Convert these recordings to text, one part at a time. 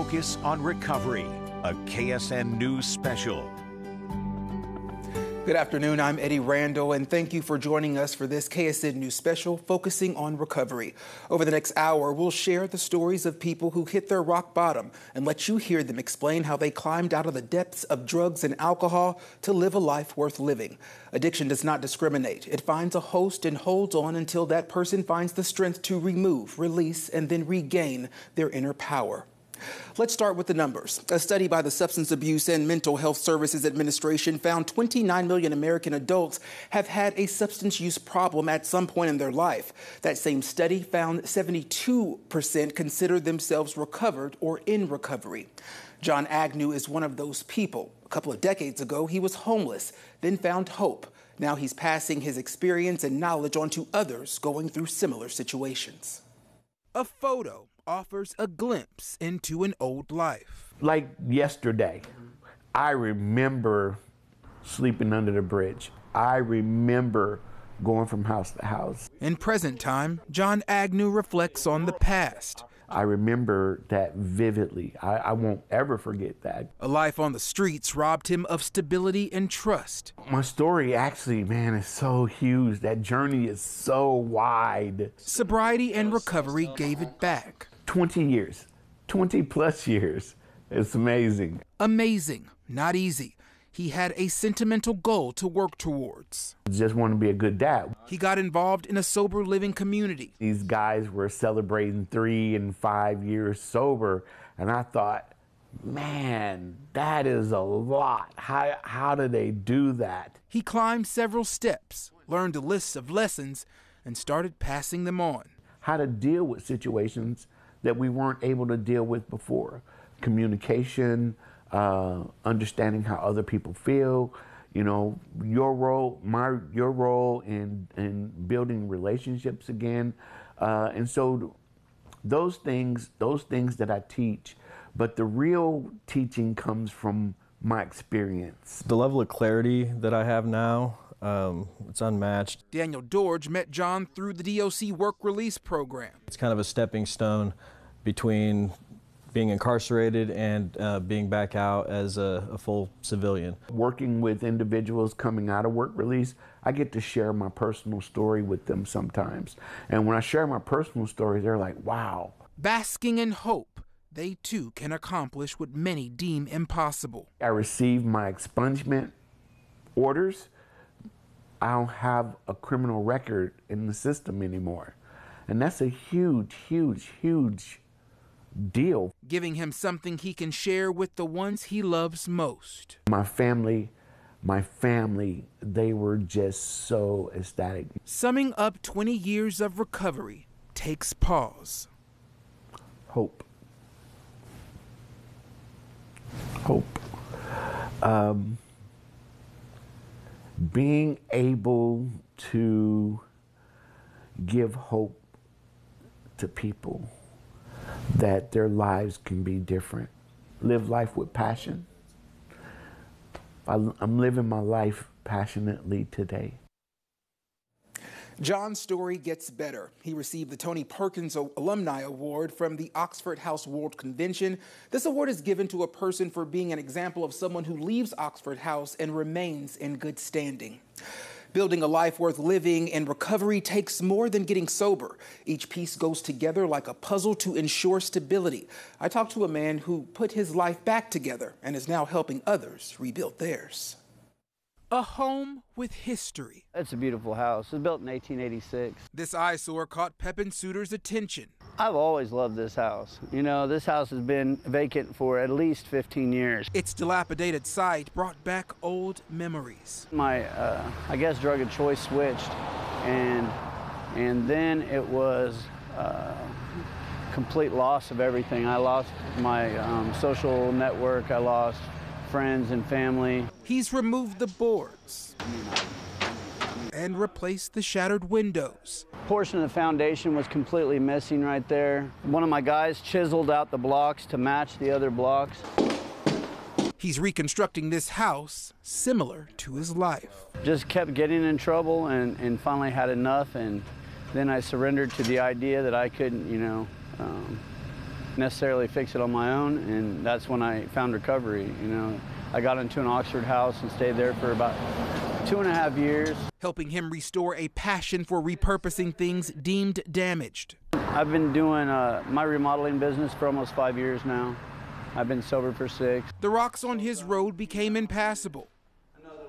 Focus on Recovery, a KSN News special. Good afternoon, I'm Eddie Randall, and thank you for joining us for this KSN News special focusing on recovery. Over the next hour, we'll share the stories of people who hit their rock bottom and let you hear them explain how they climbed out of the depths of drugs and alcohol to live a life worth living. Addiction does not discriminate. It finds a host and holds on until that person finds the strength to remove, release, and then regain their inner power. Let's start with the numbers. A study by the Substance Abuse and Mental Health Services Administration found 29 million American adults have had a substance use problem at some point in their life. That same study found 72% consider themselves recovered or in recovery. John Agnew is one of those people. A couple of decades ago, he was homeless, then found hope. Now he's passing his experience and knowledge on to others going through similar situations. A photo offers a glimpse into an old life. Like yesterday, I remember sleeping under the bridge. I remember going from house to house. In present time, John Agnew reflects on the past. I remember that vividly. I won't ever forget that. A life on the streets robbed him of stability and trust. My story actually, man, is so huge. That journey is so wide. Sobriety and recovery gave it back. 20 years, 20 plus years. It's amazing. Amazing, not easy. He had a sentimental goal to work towards. Just want to be a good dad. He got involved in a sober living community. These guys were celebrating 3 and 5 years sober, and I thought, man, that is a lot. How do they do that? He climbed several steps, learned a list of lessons, and started passing them on. How to deal with situations that we weren't able to deal with before. Communication, understanding how other people feel, you know, your role in building relationships again. And so those things that I teach, but the real teaching comes from my experience. The level of clarity that I have now, it's unmatched. Daniel Dorge met John through the DOC work release program. It's kind of a stepping stone between being incarcerated and being back out as a full civilian. Working with individuals coming out of work release, I get to share my personal story with them sometimes. And when I share my personal story, they're like, wow. Basking in hope, they too can accomplish what many deem impossible. I received my expungement orders. I don't have a criminal record in the system anymore. And that's a huge, huge, huge deal. Giving him something he can share with the ones he loves most. My family, they were just so ecstatic. Summing up 20 years of recovery takes pause. Hope. Hope. Being able to give hope to people that their lives can be different. Live life with passion. I'm living my life passionately today. John's story gets better. He received the Tony Perkins Alumni Award from the Oxford House World Convention. This award is given to a person for being an example of someone who leaves Oxford House and remains in good standing. Building a life worth living in recovery takes more than getting sober. Each piece goes together like a puzzle to ensure stability. I talked to a man who put his life back together and is now helping others rebuild theirs. A home with history. It's a beautiful house. It was built in 1886. This eyesore caught Pepin Suter's attention. I've always loved this house. You know, this house has been vacant for at least 15 years. Its dilapidated site brought back old memories. My, I guess, drug of choice switched, and then it was complete loss of everything. I lost my social network. I lost friends and family. He's removed the boards and replaced the shattered windows. A portion of the foundation was completely missing right there. One of my guys chiseled out the blocks to match the other blocks. He's reconstructing this house similar to his life. Just kept getting in trouble and finally had enough, and then I surrendered to the idea that I couldn't, necessarily fix it on my own, and that's when I found recovery. You know, I got into an Oxford house and stayed there for about 2.5 years. Helping him restore a passion for repurposing things deemed damaged. I've been doing my remodeling business for almost 5 years now. I've been sober for 6. The rocks on his road became impassable.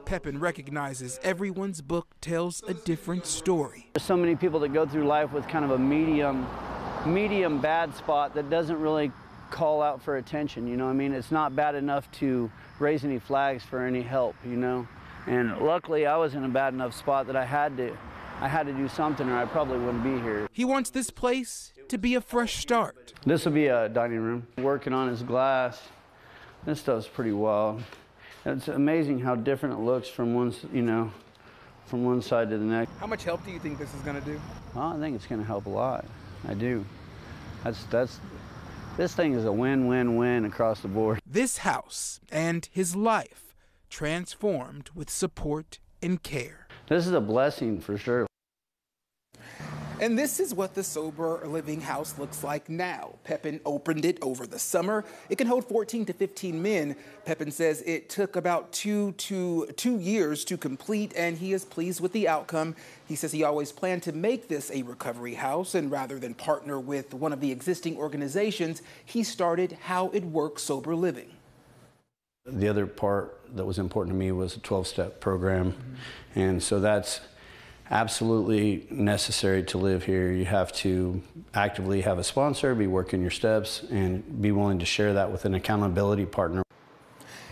Pepin recognizes everyone's book tells a different story. There's so many people that go through life with kind of a medium bad spot that doesn't really call out for attention, you know what I mean? It's not bad enough to raise any flags for any help, you know? And luckily I was in a bad enough spot that I had to do something or I probably wouldn't be here. He wants this place to be a fresh start. This will be a dining room. Working on his glass. This stuff's pretty wild. It's amazing how different it looks from one side to the next. How much help do you think this is going to do? Oh, I think it's going to help a lot. I do. This thing is a win-win-win across the board. This house and his life transformed with support and care. This is a blessing for sure. And this is what the Sober Living House looks like now. Pepin opened it over the summer. It can hold 14 to 15 men. Pepin says it took about two years to complete, and he is pleased with the outcome. He says he always planned to make this a recovery house, and rather than partner with one of the existing organizations, he started How It Works Sober Living. The other part that was important to me was a 12-step program, and so that's absolutely necessary to live here. You have to actively have a sponsor, be working your steps, and be willing to share that with an accountability partner.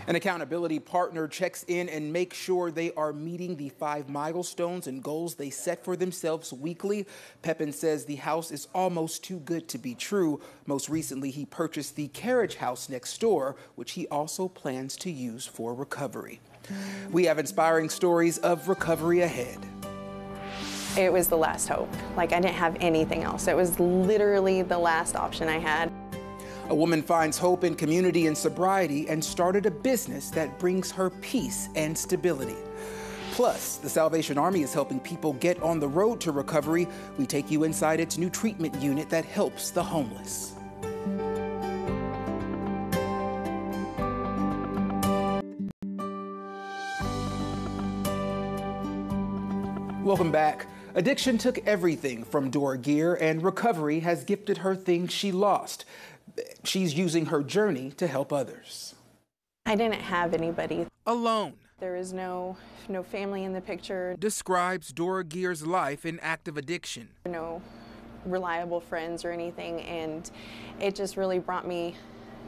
An accountability partner checks in and makes sure they are meeting the 5 milestones and goals they set for themselves weekly. Pepin says the house is almost too good to be true. Most recently, he purchased the carriage house next door, which he also plans to use for recovery. We have inspiring stories of recovery ahead. It was the last hope. Like, I didn't have anything else. It was literally the last option I had. A woman finds hope in community and sobriety and started a business that brings her peace and stability. Plus, the Salvation Army is helping people get on the road to recovery. We take you inside its new treatment unit that helps the homeless. Welcome back. Addiction took everything from Dora Gear, and recovery has gifted her things she lost. She's using her journey to help others. I didn't have anybody. Alone. There is no family in the picture. Describes Dora Gear's life in active addiction. No reliable friends or anything, and it just really brought me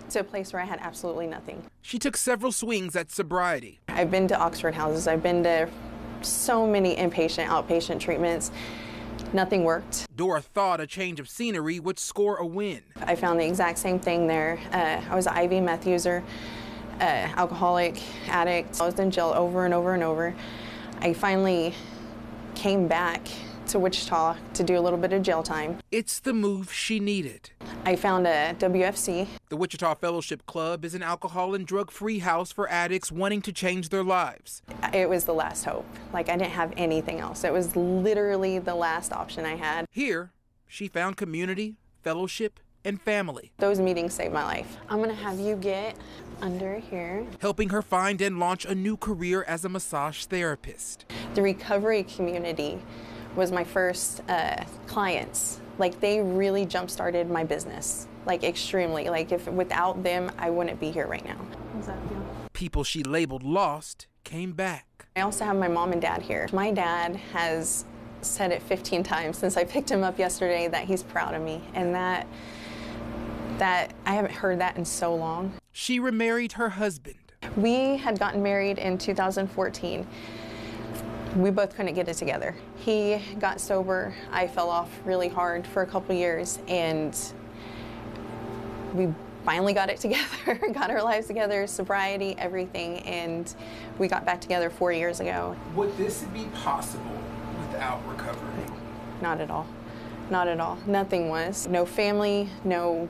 to a place where I had absolutely nothing. She took several swings at sobriety. I've been to Oxford houses. I've been to so many inpatient, outpatient treatments. Nothing worked. Dora thought a change of scenery would score a win. I found the exact same thing there. I was an IV meth user, alcoholic, addict. I was in jail over and over and over. I finally came back to Wichita to do a little bit of jail time. It's the move she needed. I found a WFC. The Wichita Fellowship Club is an alcohol and drug-free house for addicts wanting to change their lives. It was the last hope. Like, I didn't have anything else. It was literally the last option I had. Here, she found community, fellowship, and family. Those meetings saved my life. I'm gonna have you get under here. Helping her find and launch a new career as a massage therapist. The recovery community was my first clients. Like, they really jump-started my business, like, extremely. Like, if without them, I wouldn't be here right now. How does that feel? People she labeled lost came back. I also have my mom and dad here. My dad has said it 15 times since I picked him up yesterday that he's proud of me, and that I haven't heard that in so long. She remarried her husband. We had gotten married in 2014. We both couldn't get it together. He got sober. I fell off really hard for a couple years, and we finally got it together, got our lives together, sobriety, everything, and we got back together 4 years ago. Would this be possible without recovery? Not at all. Not at all. Nothing was. No family, no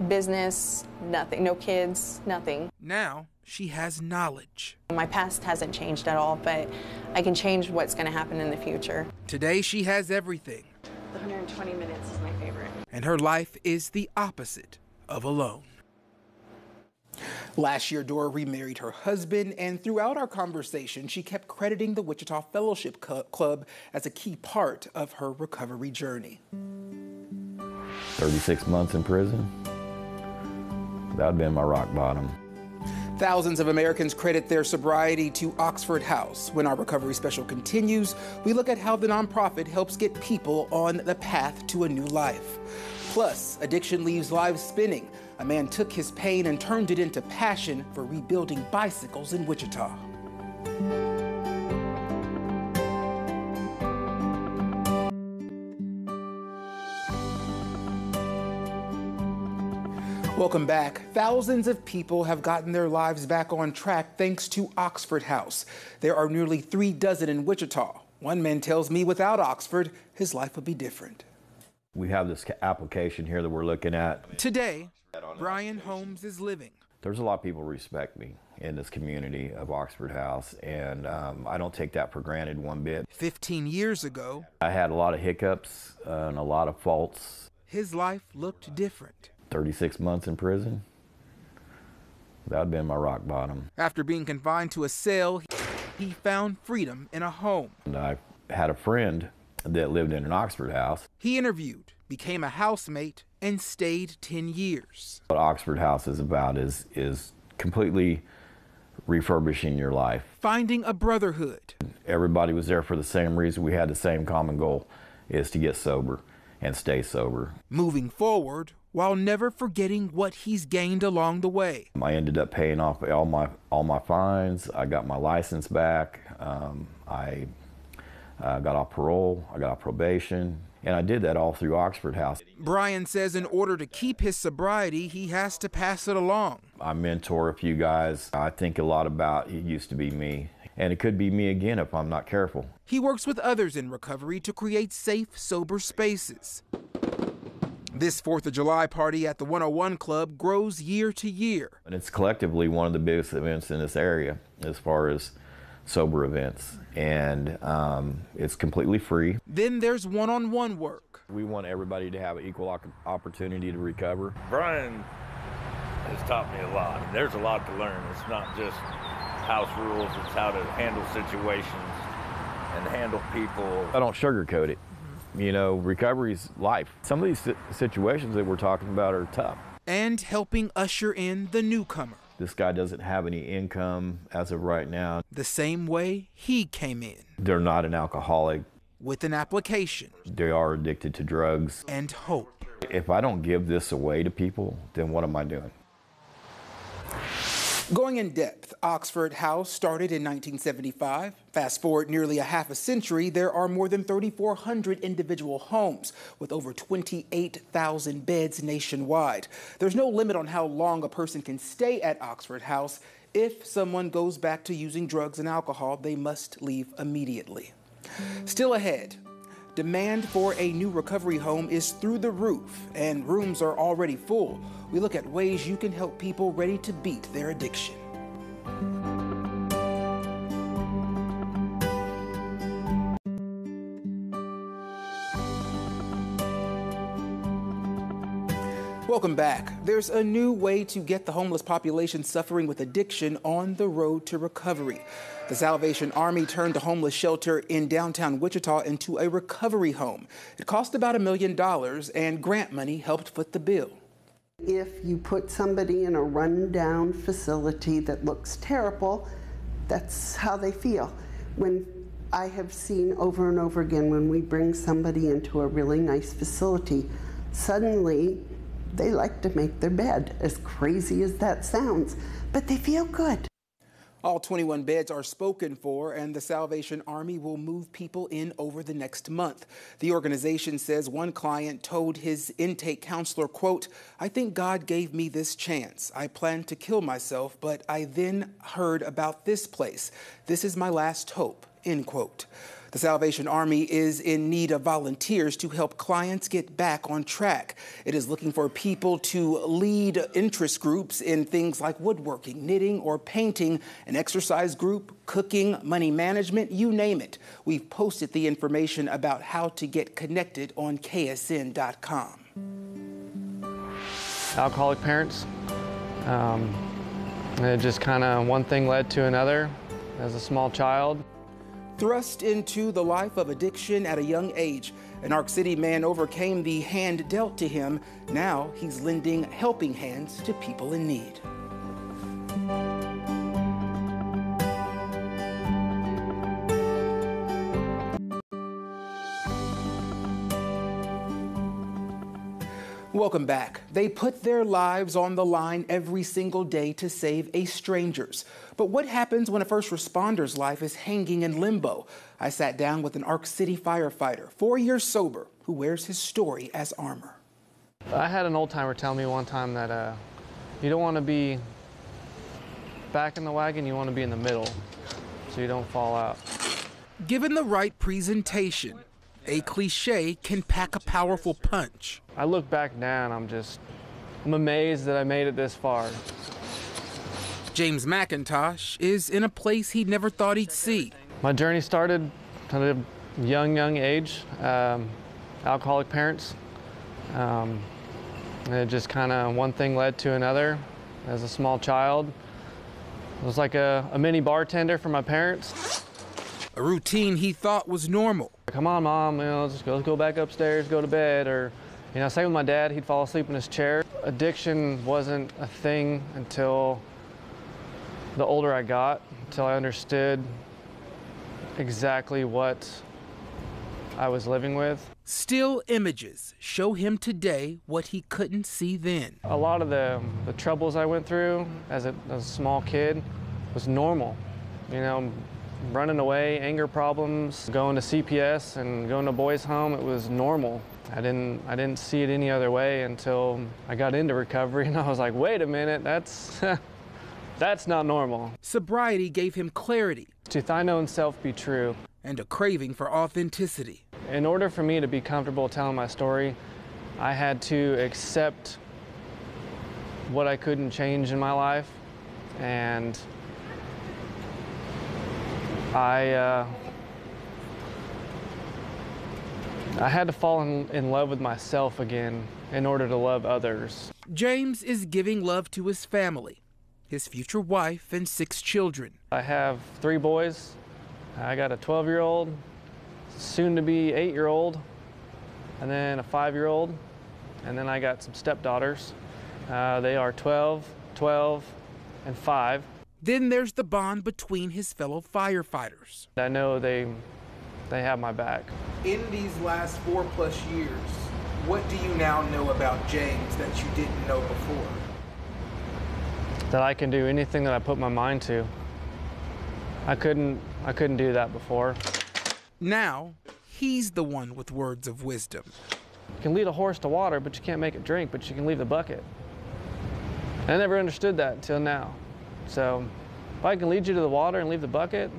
business, nothing. No kids, nothing. Now she has knowledge. My past hasn't changed at all, but I can change what's going to happen in the future. Today she has everything. The 120 minutes is my favorite. And her life is the opposite of a loan. Last year, Dora remarried her husband, and throughout our conversation, she kept crediting the Wichita Fellowship Club as a key part of her recovery journey. 36 months in prison, that would have been my rock bottom. Thousands of Americans credit their sobriety to Oxford House. When our recovery special continues, we look at how the nonprofit helps get people on the path to a new life. Plus, addiction leaves lives spinning. A man took his pain and turned it into passion for rebuilding bicycles in Wichita. Welcome back. Thousands of people have gotten their lives back on track thanks to Oxford House. There are nearly 36 in Wichita. One man tells me without Oxford, his life would be different. We have this application here that we're looking at. Today, Brian Holmes is living. There's a lot of people who respect me in this community of Oxford House, and I don't take that for granted one bit. 15 years ago, I had a lot of hiccups and a lot of faults. His life looked different. 36 months in prison, that would have been my rock bottom. After being confined to a cell, he found freedom in a home. And I had a friend that lived in an Oxford House. He interviewed, became a housemate, and stayed 10 years. What Oxford House is about is completely refurbishing your life. Finding a brotherhood. Everybody was there for the same reason. We had the same common goal, is to get sober and stay sober. Moving forward while never forgetting what he's gained along the way. I ended up paying off all my fines. I got my license back. I got off parole. I got off probation. And I did that all through Oxford House. Brian says in order to keep his sobriety, he has to pass it along. I mentor a few guys. I think a lot about it used to be me. And it could be me again if I'm not careful. He works with others in recovery to create safe, sober spaces. This 4th of July party at the 101 Club grows year to year. And it's collectively one of the biggest events in this area as far as sober events. And it's completely free. Then there's one-on-one work. We want everybody to have an equal opportunity to recover. Brian has taught me a lot. There's a lot to learn. It's not just house rules, it's how to handle situations and handle people. I don't sugarcoat it. You know, recovery's life. Some of these situations that we're talking about are tough. And helping usher in the newcomer. This guy doesn't have any income as of right now. The same way he came in. They're not an alcoholic. With an application. They are addicted to drugs. And hope. If I don't give this away to people, then what am I doing? Going in depth, Oxford House started in 1975. Fast forward nearly a half a century, there are more than 3,400 individual homes with over 28,000 beds nationwide. There's no limit on how long a person can stay at Oxford House. If someone goes back to using drugs and alcohol, they must leave immediately. Still ahead, demand for a new recovery home is through the roof, and rooms are already full. We look at ways you can help people ready to beat their addiction. Welcome back. There's a new way to get the homeless population suffering with addiction on the road to recovery. The Salvation Army turned a homeless shelter in downtown Wichita into a recovery home. It cost about $1 million, and grant money helped foot the bill. If you put somebody in a rundown facility that looks terrible, that's how they feel. When I have seen over and over again, when we bring somebody into a really nice facility, suddenly they like to make their bed, as crazy as that sounds, but they feel good. All 21 beds are spoken for, and the Salvation Army will move people in over the next month. The organization says one client told his intake counselor, quote, "I think God gave me this chance. I planned to kill myself, but I then heard about this place. This is my last hope," end quote. The Salvation Army is in need of volunteers to help clients get back on track. It is looking for people to lead interest groups in things like woodworking, knitting, or painting, an exercise group, cooking, money management, you name it. We've posted the information about how to get connected on KSN.com. alcoholic parents. And it just kind of one thing led to another as a small child. Thrust into the life of addiction at a young age, an Ark City man overcame the hand dealt to him. Now he's lending helping hands to people in need. Welcome back. They put their lives on the line every single day to save a stranger's. But what happens when a first responder's life is hanging in limbo? I sat down with an Ark City firefighter, 4 years sober, who wears his story as armor. I had an old timer tell me one time that you don't want to be back in the wagon, you want to be in the middle so you don't fall out. Given the right presentation, a cliche can pack a powerful punch. I look back now and I'm amazed that I made it this far. James McIntosh is in a place he never thought he'd see. My journey started at a young age, alcoholic parents. And it just kind of one thing led to another. As a small child, I was like a mini bartender for my parents. A routine he thought was normal. Come on, Mom, let's go back upstairs, go to bed. Or, same with my dad, he'd fall asleep in his chair. Addiction wasn't a thing until the older I got, until I understood exactly what I was living with. Still images show him today what he couldn't see then. A lot of the troubles I went through as a small kid was normal. Running away, anger problems, going to CPS and going to boys' home, it was normal. I didn't see it any other way until I got into recovery, and I was like, wait a minute, that's not normal. Sobriety gave him clarity. To thine own self be true. And a craving for authenticity. In order for me to be comfortable telling my story, I had to accept what I couldn't change in my life, and I had to fall in love with myself again in order to love others. James is giving love to his family, his future wife and 6 children. I have 3 boys. I got a 12-year-old, soon to be 8-year-old, and then a 5-year-old, and then I got some stepdaughters. They are 12, and 5. Then there's the bond between his fellow firefighters. I know they have my back. In these last 4+ years, what do you now know about James that you didn't know before? That I can do anything that I put my mind to. I couldn't do that before. Now, he's the one with words of wisdom. You can lead a horse to water, but you can't make it drink, but you can leave the bucket. I never understood that until now. So if I can lead you to the water and leave the bucket,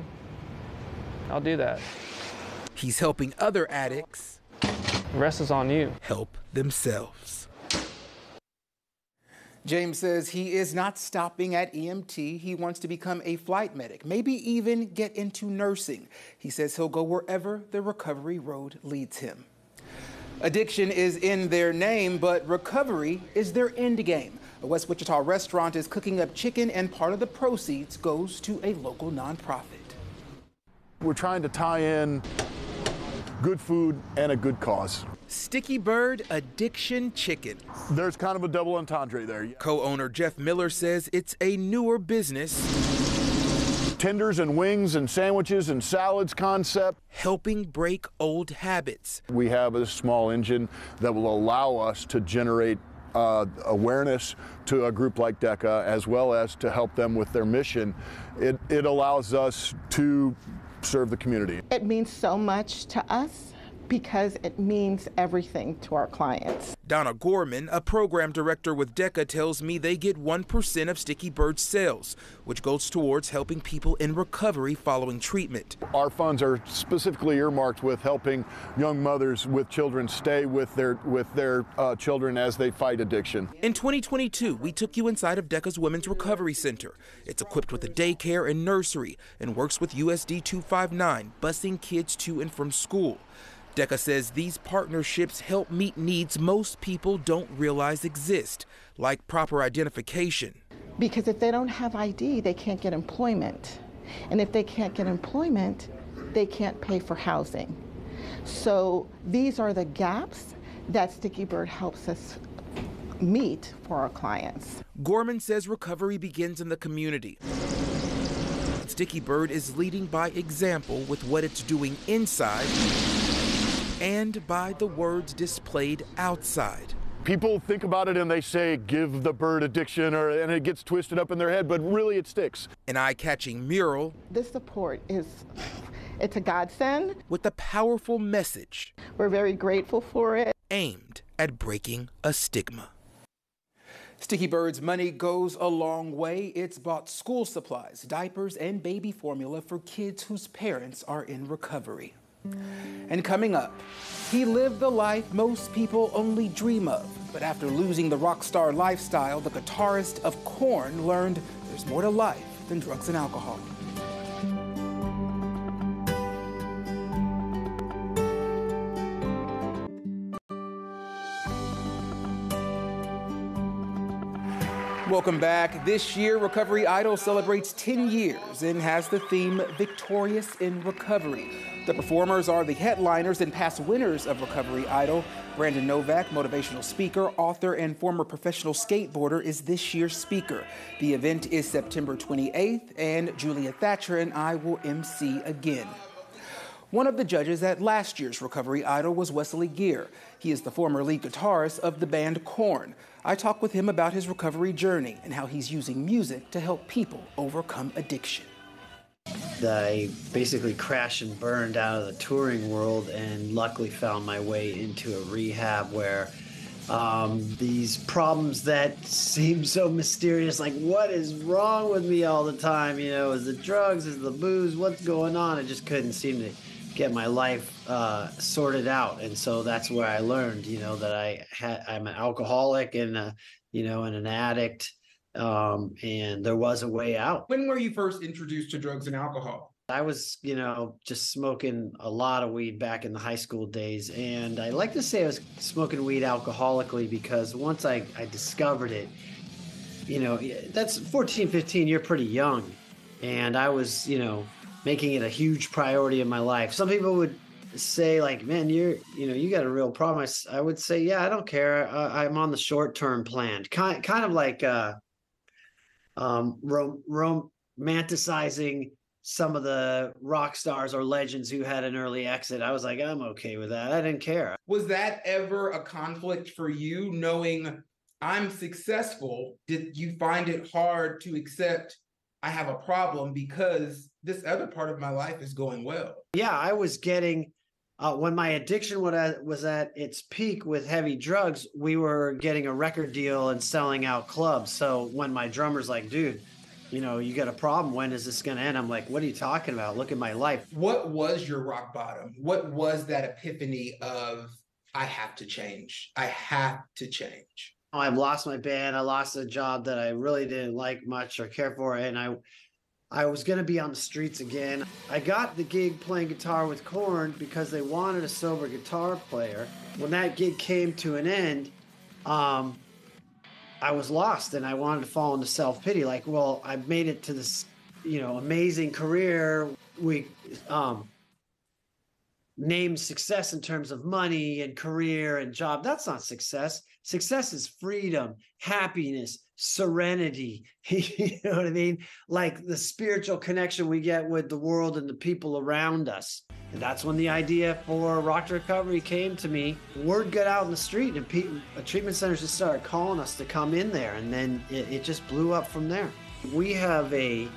I'll do that. He's helping other addicts. The rest is on you. Help themselves. James says he is not stopping at EMT. He wants to become a flight medic, maybe even get into nursing. He says he'll go wherever the recovery road leads him. Addiction is in their name, but recovery is their end game. A West Wichita restaurant is cooking up chicken, and part of the proceeds goes to a local nonprofit. We're trying to tie in good food and a good cause. Sticky Bird Addiction Chicken. There's kind of a double entendre there. Co-owner Jeff Miller says it's a newer business. Tenders and wings and sandwiches and salads concept. Helping break old habits. We have a small engine that will allow us to generate awareness to a group like DECA, as well as to help them with their mission. It allows us to serve the community. It means so much to us because it means everything to our clients. Donna Gorman, a program director with DECA, tells me they get 1% of Sticky Bird's sales, which goes towards helping people in recovery following treatment. Our funds are specifically earmarked with helping young mothers with children stay with their children as they fight addiction. In 2022, we took you inside of DECA's Women's Recovery Center. It's equipped with a daycare and nursery and works with USD 259, busing kids to and from school. Decca says these partnerships help meet needs most people don't realize exist, like proper identification. Because if they don't have ID, they can't get employment. And if they can't get employment, they can't pay for housing. So these are the gaps that Sticky Bird helps us meet for our clients. Gorman says recovery begins in the community. Sticky Bird is leading by example with what it's doing inside and by the words displayed outside. People think about it and they say, give the bird addiction, and it gets twisted up in their head, but really it sticks. An eye-catching mural. This support it's a godsend. With a powerful message. We're very grateful for it. Aimed at breaking a stigma. Sticky Bird's money goes a long way. It's bought school supplies, diapers, and baby formula for kids whose parents are in recovery. And coming up, he lived the life most people only dream of. But after losing the rock star lifestyle, the guitarist of Korn learned there's more to life than drugs and alcohol. Welcome back. This year, Recovery Idol celebrates 10 years and has the theme Victorious in Recovery. The performers are the headliners and past winners of Recovery Idol. Brandon Novak, motivational speaker, author, and former professional skateboarder, is this year's speaker. The event is September 28th, and Julia Thatcher and I will MC again. One of the judges at last year's Recovery Idol was Wesley Gear. He is the former lead guitarist of the band Korn. I talked with him about his recovery journey and how he's using music to help people overcome addiction. I basically crashed and burned out of the touring world and luckily found my way into a rehab where these problems that seem so mysterious, like what is wrong with me all the time, you know, is it drugs, is it the booze, what's going on? I just couldn't seem to get my life sorted out. And so that's where I learned, you know, that I'm an alcoholic and, you know, and an addict. And there was a way out. When were you first introduced to drugs and alcohol? I was, you know, just smoking a lot of weed back in the high school days. And I like to say I was smoking weed alcoholically because once I discovered it, you know, that's 14, 15, you're pretty young. And I was, you know, making it a huge priority in my life. Some people would say like, man, you got a real problem. I would say, yeah, I don't care. I'm on the short-term plan. Kind of like romanticizing some of the rock stars or legends who had an early exit. I was like, I'm okay with that. I didn't care. Was that ever a conflict for you, knowing I'm successful? Did you find it hard to accept I have a problem because this other part of my life is going well? Yeah, I was getting, when my addiction was at its peak with heavy drugs, we were getting a record deal and selling out clubs. So when my drummer's like, dude, you know, you got a problem. When is this going to end? I'm like, what are you talking about? Look at my life. What was your rock bottom? What was that epiphany of, I have to change? I have to change. I've lost my band. I lost a job that I really didn't like much or care for. And I was going to be on the streets again. I got the gig playing guitar with Korn because they wanted a sober guitar player. When that gig came to an end, I was lost and I wanted to fall into self-pity. Like, well, I've made it to this, you know, amazing career. We named success in terms of money and career and job. That's not success. Success is freedom, happiness, serenity. You know what I mean? Like the spiritual connection we get with the world and the people around us. And that's when the idea for Rock to Recovery came to me. Word got out in the street and treatment centers just started calling us to come in there. And then it just blew up from there. We have a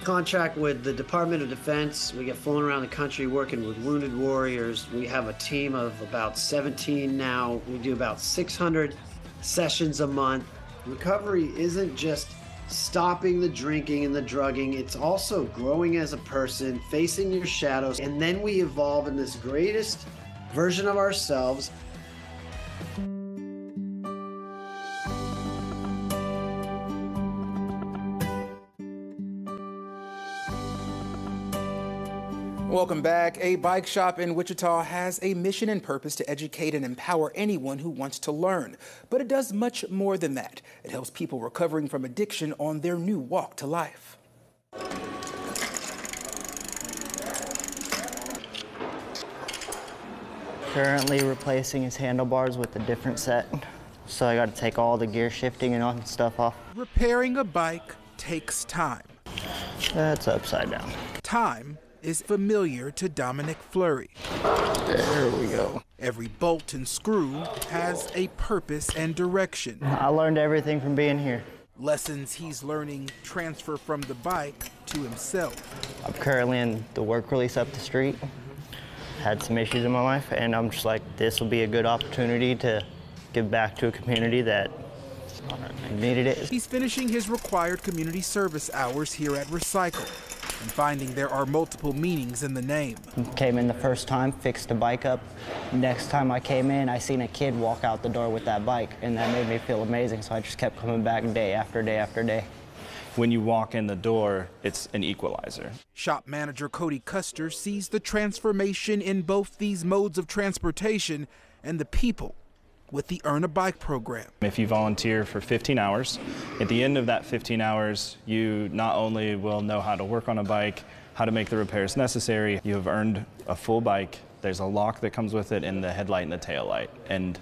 contract with the Department of Defense. We get flown around the country working with wounded warriors. We have a team of about 17 now. We do about 600 sessions a month. Recovery isn't just stopping the drinking and the drugging. It's also growing as a person, facing your shadows, and then we evolve in this greatest version of ourselves. Welcome back. A bike shop in Wichita has a mission and purpose to educate and empower anyone who wants to learn. But it does much more than that. It helps people recovering from addiction on their new walk to life. Currently replacing his handlebars with a different set. So I got to take all the gear shifting and all that stuff off. Repairing a bike takes time. That's upside down. Time is familiar to Dominic Fleury. There we go. Every bolt and screw has a purpose and direction. I learned everything from being here. Lessons he's learning transfer from the bike to himself. I'm currently in the work release up the street. Had some issues in my life, and I'm just like, this will be a good opportunity to give back to a community that needed it. He's finishing his required community service hours here at Recycle and finding there are multiple meanings in the name. Came in the first time, fixed the bike up. Next time I came in, I seen a kid walk out the door with that bike, and that made me feel amazing, so I just kept coming back day after day after day. When you walk in the door, it's an equalizer. Shop manager Cody Custer sees the transformation in both these modes of transportation and the people with the Earn a Bike program. If you volunteer for 15 hours, at the end of that 15 hours, you not only will know how to work on a bike, how to make the repairs necessary, you have earned a full bike. There's a lock that comes with it and the headlight and the tail light. And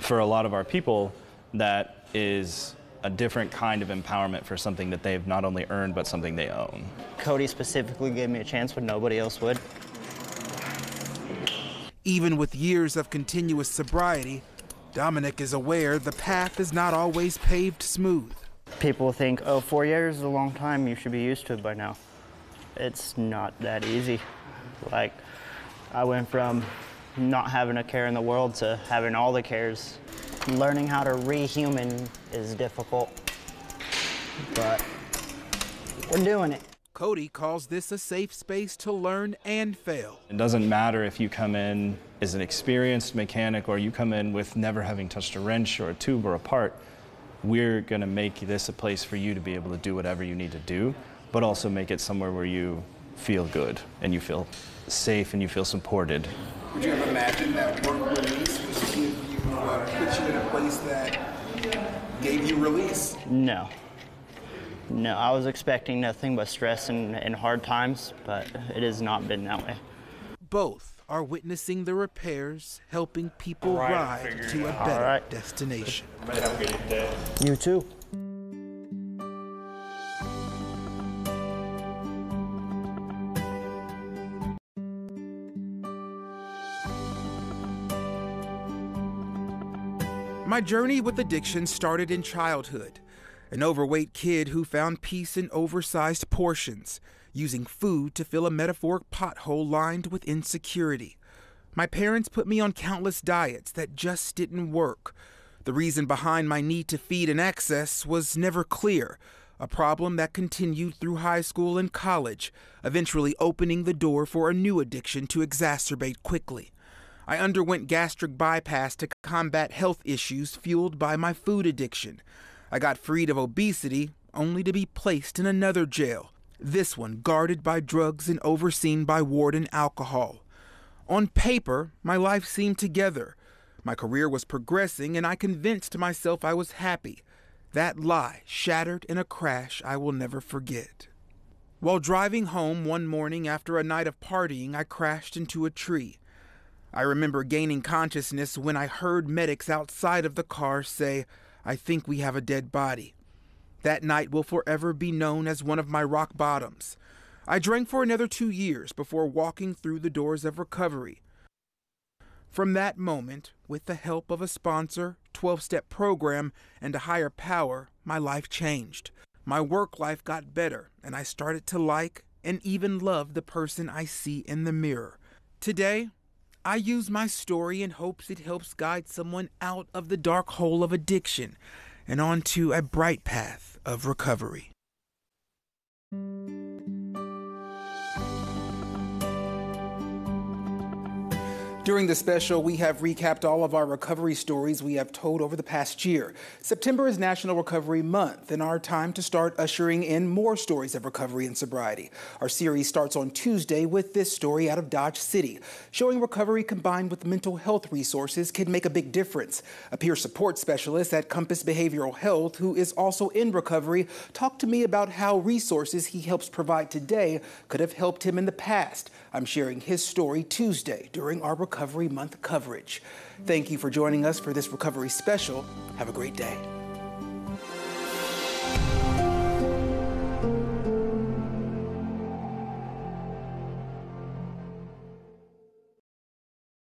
for a lot of our people, that is a different kind of empowerment for something that they've not only earned, but something they own. Cody specifically gave me a chance when nobody else would. Even with years of continuous sobriety, Dominic is aware the path is not always paved smooth. People think, oh, 4 years is a long time, you should be used to it by now. It's not that easy. Like, I went from not having a care in the world to having all the cares. Learning how to rehuman is difficult, but we're doing it. Cody calls this a safe space to learn and fail. It doesn't matter if you come in as an experienced mechanic or you come in with never having touched a wrench or a tube or a part. We're going to make this a place for you to be able to do whatever you need to do, but also make it somewhere where you feel good and you feel safe and you feel supported. Would you ever imagine that work release was to give you, put you in a place that gave you release? No. No, I was expecting nothing but stress and hard times, but it has not been that way. Both are witnessing the repairs, helping people ride to a better destination. Have a good day. You too. My journey with addiction started in childhood. An overweight kid who found peace in oversized portions, using food to fill a metaphoric pothole lined with insecurity. My parents put me on countless diets that just didn't work. The reason behind my need to feed and excess was never clear, a problem that continued through high school and college, eventually opening the door for a new addiction to exacerbate quickly. I underwent gastric bypass to combat health issues fueled by my food addiction. I got freed of obesity, only to be placed in another jail, this one guarded by drugs and overseen by warden alcohol. On paper, my life seemed together. My career was progressing, and I convinced myself I was happy. That lie shattered in a crash I will never forget. While driving home one morning after a night of partying, I crashed into a tree. I remember gaining consciousness when I heard medics outside of the car say, "I think we have a dead body." That night will forever be known as one of my rock bottoms. I drank for another 2 years before walking through the doors of recovery. From that moment, with the help of a sponsor, 12-step program, and a higher power, my life changed. My work life got better, and I started to like and even love the person I see in the mirror. Today, I use my story in hopes it helps guide someone out of the dark hole of addiction and onto a bright path of recovery. During the special, we have recapped all of our recovery stories we have told over the past year. September is National Recovery Month and our time to start ushering in more stories of recovery and sobriety. Our series starts on Tuesday with this story out of Dodge City, showing recovery combined with mental health resources can make a big difference. A peer support specialist at Compass Behavioral Health, who is also in recovery, talked to me about how resources he helps provide today could have helped him in the past. I'm sharing his story Tuesday during our Recovery Month coverage. Thank you for joining us for this recovery special. Have a great day.